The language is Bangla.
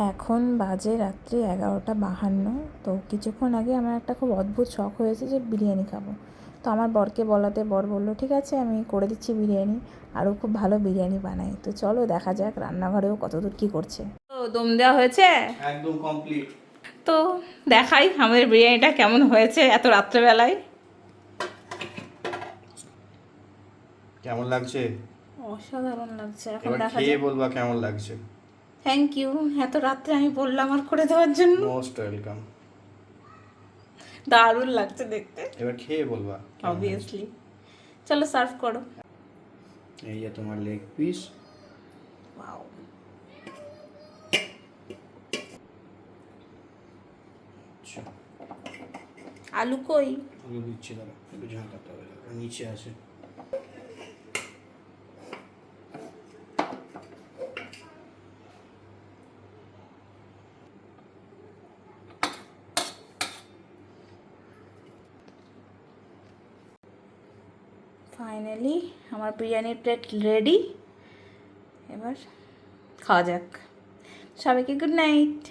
এখন বাজে রাত্রি 11:52। তো কিছুক্ষণ আগে আমার একটা খুব অদ্ভুত শখ হয়েছে যে বিরিয়ানি খাবো। তো আমার বরকে বলাতে বর বললো ঠিক আছে আমি করে দিচ্ছি বিরিয়ানি, আরও খুব ভালো বিরিয়ানি বানাই। তো চলো দেখা যাক রান্নাঘরেও কতদূর কী করছে। তো দম দেওয়া হয়েছে, একদম কমপ্লিট। তো দেখাই আমাদের বিরিয়ানিটা কেমন হয়েছে এত রাত্রেবেলায়। কেমন লাগছে? অসাধারণ লাগছে, এখন এবার দেখা খেয়ে যাক। বলবা কেমন লাগছে। থ্যাংক ইউ, এত রাত্রে আমি বললাম আর করে দেওয়ার জন্য। Most welcome. দারুণ লাগছে দেখতে, এবার খেয়ে বলবা কেমন হয়েছে। অবভিয়াসলি। চলো সার্ভ করো। এই যে তোমার লেগ পিস। ওয়াও, আলু কই? আলু দিচ্ছি, দাঁড়া একটু ঝাঁকাতে হবে, নিচে আছে। ফাইনালি আমার বিরিয়ানির প্লেট রেডি, এবার খাওয়া যাক। সবাইকে গুড নাইট।